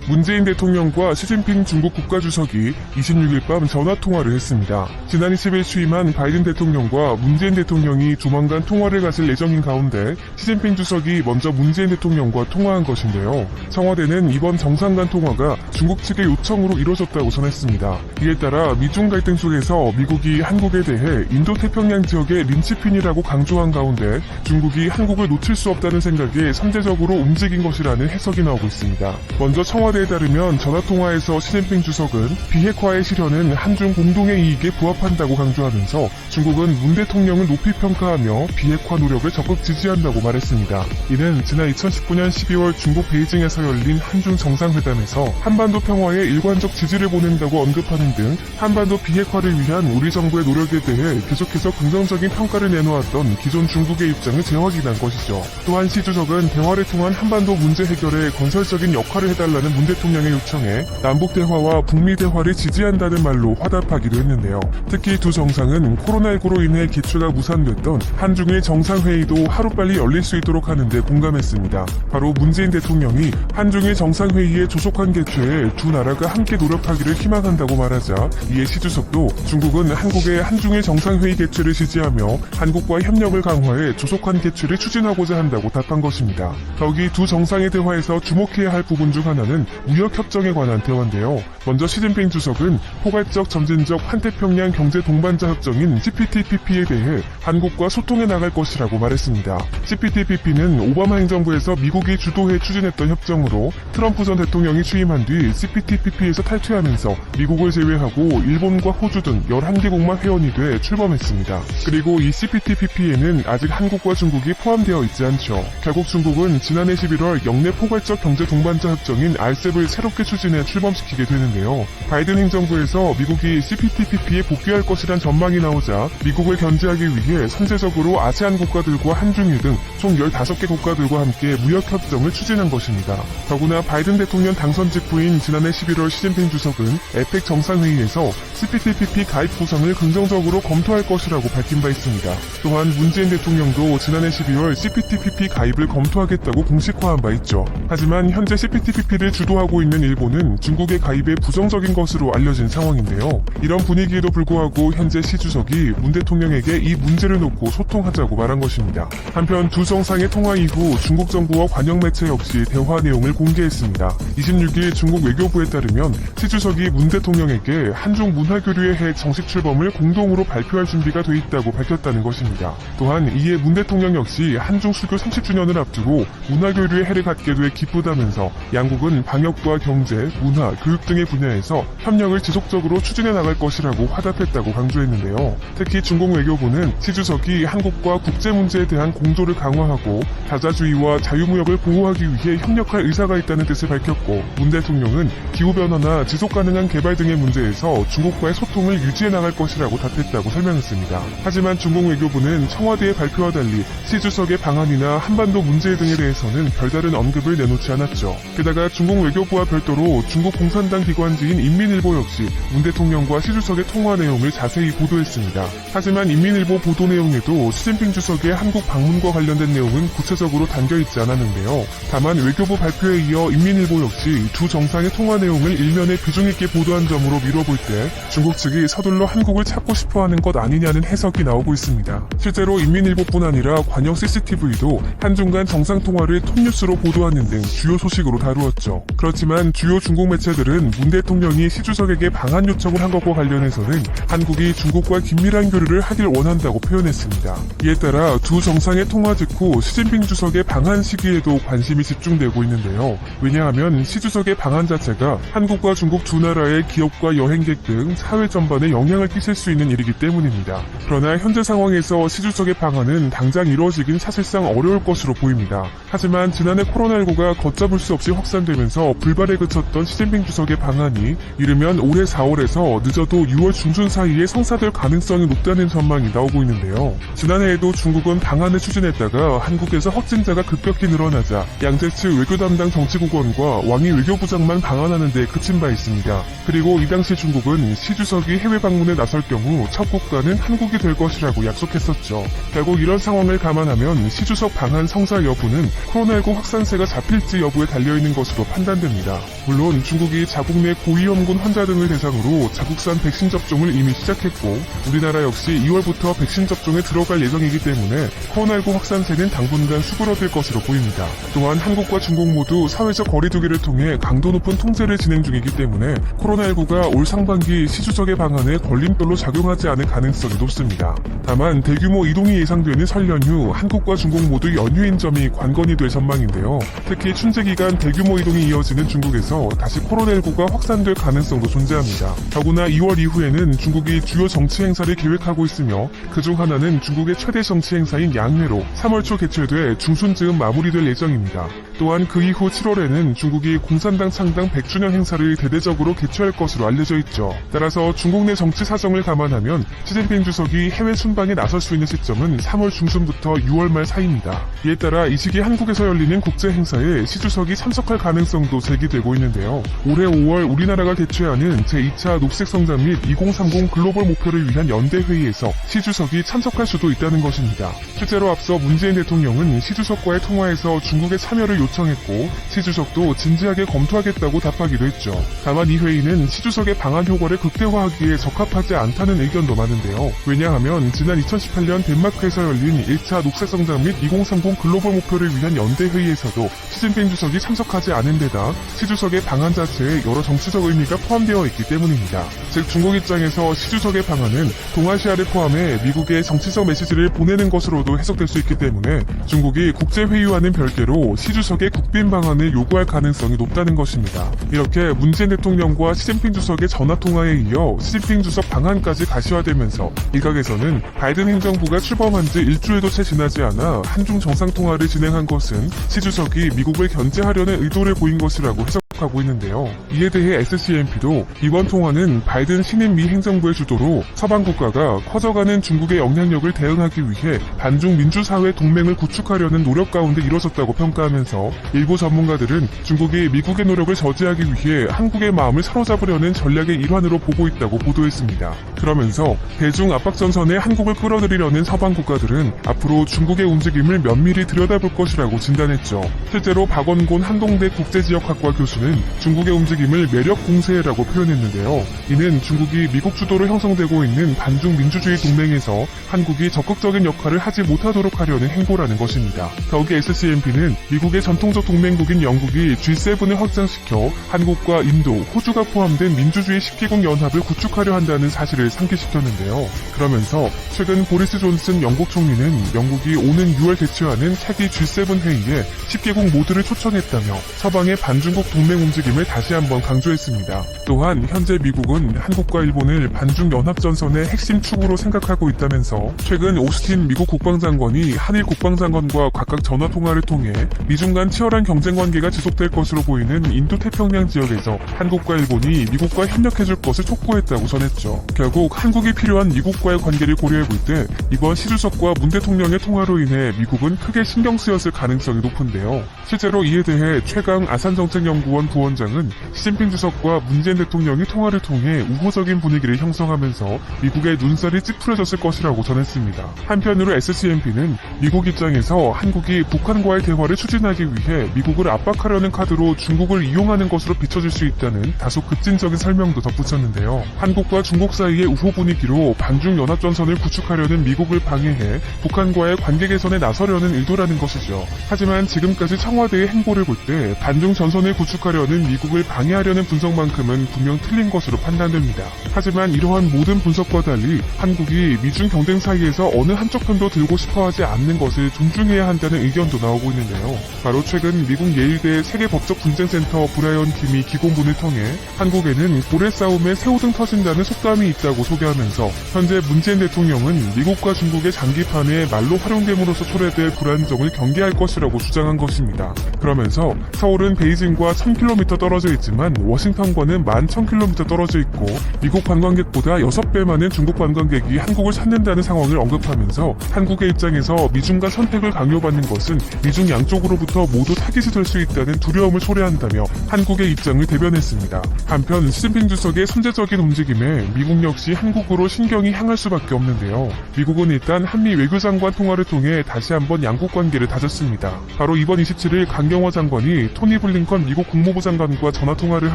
문재인 대통령과 시진핑 중국 국가주석이 26일 밤 전화통화를 했습니다. 지난 20일 취임한 바이든 대통령과 문재인 대통령이 조만간 통화를 가질 예정인 가운데 시진핑 주석이 먼저 문재인 대통령과 통화한 것인데요. 청와대는 이번 정상 간 통화가 중국 측의 요청으로 이루어졌다고 전했습니다. 이에 따라 미중 갈등 속에서 미국이 한국에 대해 인도태평양 지역의 린치핀이라고 강조한 가운데 중국이 한국을 놓칠 수 없다는 생각에 선제적으로 움직인 것이라는 해석이 나오고 있습니다. 먼저 청와대에 따르면 전화통화에서 시진핑 주석은 비핵화의 실현은 한중 공동의 이익에 부합한다고 강조하면서 중국은 문 대통령을 높이 평가하며 비핵화 노력을 적극 지지한다고 말했습니다. 이는 지난 2019년 12월 중국 베이징에서 열린 한중 정상회담에서 한반도 평화에 일관적 지지를 보낸다고 언급하는 등 한반도 비핵화를 위한 우리 정부의 노력에 대해 계속해서 긍정적인 평가를 내놓았던 기존 중국의 입장을 재확인한 것이죠. 또한 시 주석은 대화를 통한 한반도 문제 해결에 건설적인 역할을 해달라는 문 대통령의 요청에 남북 대화와 북미 대화를 지지한다는 말로 화답하기도 했는데요. 특히 두 정상은 코로나19로 인해 개최가 무산됐던 한중일 정상회의도 하루빨리 열릴 수 있도록 하는 데 공감했습니다. 바로 문재인 대통령이 한중일 정상회의의 조속한 개최에 두 나라가 함께 노력하기를 희망한다고 말하자 이에 시 주석도 중국은 한국의 한중일 정상회의 개최를 지지하며 한국과의 협력을 강화해 조속한 개최를 추진하고자 한다고 답한 것입니다. 더욱이 두 정상의 대화에서 주목해야 할 부분 중 하나는 무역협정에 관한 대화인데요. 먼저 시진핑 주석은 포괄적 점진적 환태평양 경제 동반자 협정인 CPTPP에 대해 한국과 소통해 나갈 것이라고 말했습니다. CPTPP는 오바마 행정부에서 미국이 주도해 추진했던 협정으로 트럼프 전 대통령이 취임한 뒤 CPTPP에서 탈퇴하면서 미국을 제외하고 일본과 호주 등 11개국만 회원이 돼 출범했습니다. 그리고 이 CPTPP에는 아직 한국과 중국이 포함되어 있지 않죠. 결국 중국은 지난해 11월 영내 포괄적 경제 동반자 협정인 RCEP을 새롭게 추진해 출범시키게 되는데요. 바이든 행정부에서 미국이 CPTPP에 복귀할 것이란 전망이 나오자 미국을 견제하기 위해 선제적으로 아세안 국가들과 한중일 등 총 15개 국가들과 함께 무역협정을 추진한 것입니다. 더구나 바이든 대통령 당선 직후인 지난해 11월 시진핑 주석은 에펙 정상회의에서 CPTPP 가입 구성을 긍정적으로 검토할 것이라고 밝힌 바 있습니다. 또한 문재인 대통령도 지난해 12월 CPTPP 가입을 검토하겠다고 공식화한 바 있죠. 하지만 현재 CPTPP를 주도하고 있는 일본은 중국의 가입에 부정적인 것으로 알려진 상황인데요. 이런 분위기에도 불구하고 현재 시 주석이 문 대통령에게 이 문제를 놓고 소통하자고 말한 것입니다. 한편 두 정상의 통화 이후 중국 정부와 관영 매체 역시 대화 내용을 공개했습니다. 26일 중국 외교부에 따르면 시 주석이 문 대통령에게 한중 문화교류의 해 정식 출범을 공동으로 발표할 준비가 돼 있다고 밝혔다는 것입니다. 또한 이에 문 대통령 역시 한중 수교 30주년을 앞두고 문화교류의 해를 갖게 돼 기쁘다면서 양국은 방역과 경제, 문화, 교육 등의 분야에서 협력을 지속적으로 추진해 나갈 것이라고 화답했다고 강조했는데요. 특히 중국 외교부는 시 주석이 한국과 국제 문제에 대한 공조를 강화하고 다자주의와 자유무역을 보호하기 위해 협력할 의사가 있다는 뜻을 밝혔고 문 대통령은 기후변화나 지속가능한 개발 등의 문제에서 중국과의 소통을 유지해 나갈 것이라고 답했다고 설명했습니다. 하지만 중국 외교부는 청와대의 발표와 달리 시 주석의 방안이나 한반도 문제 등에 대해서는 별다른 언급을 내놓지 않았죠. 게다가 중국 외교부와 별도로 중국 공산당 기관지인 인민일보 역시 문 대통령과 시 주석의 통화 내용을 자세히 보도했습니다. 하지만 인민일보 보도 내용에도 시진핑 주석의 한국 방문과 관련된 내용은 구체적으로 담겨있지 않았는데요. 다만 외교부 발표에 이어 인민일보 역시 두 정상의 통화 내용을 일면에 비중 있게 보도한 점으로 미뤄볼 때 중국 측이 서둘러 한국을 찾고 싶어하는 것 아니냐는 해석이 나오고 있습니다. 실제로 인민일보뿐 아니라 관영 CCTV도 한중 간 정상통화를 톱뉴스로 보도하는 등 주요 소식으로 다루었죠. 그렇지만 주요 중국 매체들은 문 대통령이 시 주석에게 방한 요청을 한 것과 관련해서는 한국이 중국과 긴밀한 교류를 하길 원한다고 표현했습니다. 이에 따라 두 정상의 통화 직후 시진핑 주석의 방한 시기에도 관심이 집중되고 있는데요. 왜냐하면 시 주석의 방한 자체가 한국과 중국 두 나라의 기업과 여행객 등 사회 전반에 영향을 끼칠 수 있는 일이기 때문입니다. 그러나 현재 상황에서 시 주석의 방한은 당장 이루어지긴 사실상 어려울 것으로 보입니다. 하지만 지난해 코로나19가 걷잡을 수 없이 확산되면서 불발에 그쳤던 시진핑 주석의 방한이 이르면 올해 4월에서 늦어도 6월 중순 사이에 성사될 가능성이 높다는 전망이 나오고 있는데요. 지난해에도 중국은 방한을 추진했다가 한국에서 확진자가 급격히 늘어나자 양재 측 외교 담당 정치국원과 왕이 외교부장만 방한하는 데 그친 바 있습니다. 그리고 이 당시 중국은 시 주석이 해외 방문에 나설 경우 첫 국가는 한국이 될 것이라고 약속했었죠. 결국 이런 상황을 감안하면 시 주석 방한 성사 여부는 코로나19 확산세가 잡힐지 여부에 달려있는 것으로 판단됩니다. 판단됩니다. 물론 중국이 자국 내 고위험군 환자 등을 대상으로 자국산 백신 접종을 이미 시작했고 우리나라 역시 2월부터 백신 접종에 들어갈 예정이기 때문에 코로나19 확산세는 당분간 수그러들 것으로 보입니다. 또한 한국과 중국 모두 사회적 거리두기를 통해 강도 높은 통제를 진행 중이기 때문에 코로나19가 올 상반기 시주석의 방안에 걸림돌로 작용하지 않을 가능성이 높습니다. 다만 대규모 이동이 예상되는 설 연휴 한국과 중국 모두 연휴인 점이 관건이 될 전망인데요. 특히 춘제 기간 대규모 이동이 이어지는 중국에서 다시 코로나19가 확산될 가능성도 존재합니다. 더구나 2월 이후에는 중국이 주요 정치 행사를 계획하고 있으며 그중 하나는 중국의 최대 정치 행사인 양회로 3월 초 개최돼 중순 즈음 마무리될 예정입니다. 또한 그 이후 7월에는 중국이 공산당 창당 100주년 행사를 대대적으로 개최할 것으로 알려져 있죠. 따라서 중국 내 정치 사정을 감안하면 시진핑 주석이 해외 순방에 나설 수 있는 시점은 3월 중순부터 6월 말 사이입니다. 이에 따라 이 시기 한국에서 열리는 국제 행사에 시 주석이 참석할 가능성도 제기되고 있는데요. 올해 5월 우리나라가 개최하는 제2차 녹색 성장 및 2030 글로벌 목표를 위한 연대 회의에서 시 주석이 참석할 수도 있다는 것입니다. 실제로 앞서 문재인 대통령은 시 주석과의 통화에서 중국의 참여를 요청했고 시 주석도 진지하게 검토하겠다고 답하기도 했죠. 다만 이 회의는 시 주석의 방한 효과를 극대화하기에 적합하지 않다는 의견도 많은데요. 왜냐하면 지난 2018년 덴마크에서 열린 1차 녹색 성장 및 2030 글로벌 목표를 위한 연대 회의에서도 시진핑 주석이 참석하지 않은 데다 시 주석의 방안 자체에 여러 정치적 의미가 포함되어 있기 때문입니다. 즉 중국 입장에서 시 주석의 방안은 동아시아를 포함해 미국에 정치적 메시지를 보내는 것으로도 해석될 수 있기 때문에 중국이 국제회의와는 별개로 시 주석의 국빈 방안을 요구할 가능성이 높다는 것입니다. 이렇게 문재인 대통령과 시진핑 주석의 전화통화에 이어 시진핑 주석 방안까지 가시화되면서 일각에서는 바이든 행정부가 출범한 지 일주일도 채 지나지 않아 한중 정상통화를 진행한 것은 시 주석이 미국을 견제하려는 의도를 보인 것이라고 해석하고 있는데요. 이에 대해 SCMP도 이번 통화는 바이든 신임 미 행정부의 주도로 서방 국가가 커져가는 중국의 영향력을 대응하기 위해 반중 민주사회 동맹을 구축하려는 노력 가운데 이뤄졌다고 평가하면서 일부 전문가들은 중국이 미국의 노력을 저지하기 위해 한국의 마음을 사로잡으려는 전략의 일환으로 보고 있다고 보도했습니다. 그러면서 대중 압박 전선에 한국을 끌어들이려는 서방 국가들은 앞으로 중국의 움직임을 면밀히 들여다볼 것이라고 진단했죠. 실제로 박원곤 한동대 국제지역학과 교수는 중국의 움직임을 매력 공세라고 표현했는데요. 이는 중국이 미국 주도로 형성되고 있는 반중 민주주의 동맹에서 한국이 적극적인 역할을 하지 못하도록 하려는 행보라는 것입니다. 더욱이 SCMP는 미국의 전통적 동맹국인 영국이 G7을 확장시켜 한국과 인도, 호주가 포함된 민주주의 10개국 연합을 구축하려 한다는 사실을 상기시켰는데요. 그러면서 최근 보리스 존슨 영국 총리는 영국이 오는 6월 개최하는 차기 G7 회의에 10개국 모두를 초청했다며 서방의 반중국 동맹 움직임을 다시 한번 강조했습니다. 또한 현재 미국은 한국과 일본을 반중 연합전선의 핵심 축으로 생각하고 있다면서 최근 오스틴 미국 국방장관이 한일 국방장관과 각각 전화통화를 통해 미중 간 치열한 경쟁 관계가 지속될 것으로 보이는 인도태평양 지역에서 한국과 일본이 미국과 협력해줄 것을 촉구했다고 전했죠. 결국 한국이 필요한 미국과의 관계를 고려해볼 때 이번 시 주석과 문 대통령의 통화로 인해 미국은 크게 신경 쓰였을 가능성이 높은데요. 실제로 이에 대해 최강 아산정책연구원 부원장은 시진핑 주석과 문재인 대통령이 통화를 통해 우호적인 분위기를 형성하면서 미국의 눈살이 찌푸려졌을 것이라고 전했습니다. 한편으로 SCMP는 미국 입장에서 한국이 북한과의 대화를 추진하기 위해 미국을 압박하려는 카드로 중국을 이용하는 것으로 비춰질 수 있다는 다소 급진적인 설명도 덧붙였는데요. 한국과 중국 사이의 우호 분위기로 반중 연합전선을 구축하려는 미국을 방해해 북한과의 관계 개선에 나서려는 의도라는 것이죠. 하지만 지금까지 청와대의 행보를 볼 때 반중 전선을 구축하려는 미국을 방해하려는 분석만큼은 분명 틀린 것으로 판단됩니다. 하지만 이러한 모든 분석과 달리 한국이 미중 경쟁 사이에서 어느 한쪽 편도 들고 싶어하지 않는 것을 존중해야 한다는 의견도 나오고 있는데요. 바로 최근 미국 예일대 세계법적분쟁센터 브라이언 킴이 기고문을 통해 한국에는 고래 싸움에 새우등 터진다는 속담이 있다고 소개하면서 현재 문재인 대통령은 미국과 중국의 장기판에 말로 활용됨으로써 초래될 불안정을 경계할 것이라고 주장한 것입니다. 그러면서 서울은 베이징과 1000km 떨어져 있지만 워싱턴과는 11,000km 떨어져 있고 미국 관광객보다 6배 많은 중국 관광객이 한국을 찾는다는 상황을 언급하면서 한국의 입장에서 미중 간 선택을 강요받는 것은 미중 양쪽으로부터 모두 타깃이 될 수 있다는 두려움을 초래한다며 한국의 입장을 대변했습니다. 한편 시진핑 주석의 선제적인 움직임에 미국 역시 한국으로 신경이 향할 수밖에 없는데요. 미국은 일단 한미 외교장관 통화를 통해 다시 한번 양국 관계를 다졌습니다. 바로 이번 27일 강경화 장관이 토니 블링컨 미국 국무부 국무부 장관과 전화통화를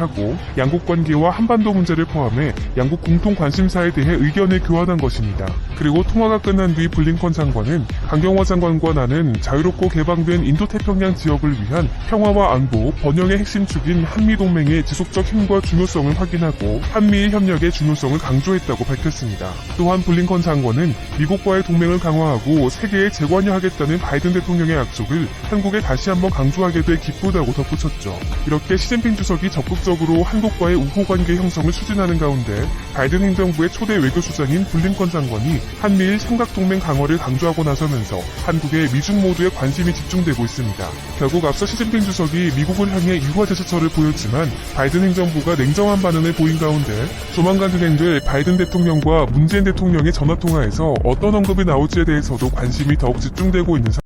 하고 양국 관계와 한반도 문제를 포함해 양국 공통 관심사에 대해 의견을 교환한 것입니다. 그리고 통화가 끝난 뒤 블링컨 장관은 강경화 장관과 나는 자유롭고 개방된 인도태평양 지역을 위한 평화와 안보, 번영의 핵심 축인 한미동맹의 지속적 힘과 중요성을 확인하고 한미일 협력의 중요성을 강조했다고 밝혔습니다. 또한 블링컨 장관은 미국과의 동맹을 강화하고 세계에 재관여하겠다는 바이든 대통령의 약속을 한국에 다시 한번 강조하게 돼 기쁘다고 덧붙였죠. 이렇게 시진핑 주석이 적극적으로 한국과의 우호관계 형성을 추진하는 가운데 바이든 행정부의 초대 외교수장인 블링컨 장관이 한미일 삼각동맹 강화를 강조하고 나서면서 한국의 미중 모두의 관심이 집중되고 있습니다. 결국 앞서 시진핑 주석이 미국을 향해 유화 제스처를 보였지만 바이든 행정부가 냉정한 반응을 보인 가운데 조만간 진행될 바이든 대통령과 문재인 대통령의 전화통화에서 어떤 언급이 나올지에 대해서도 관심이 더욱 집중되고 있는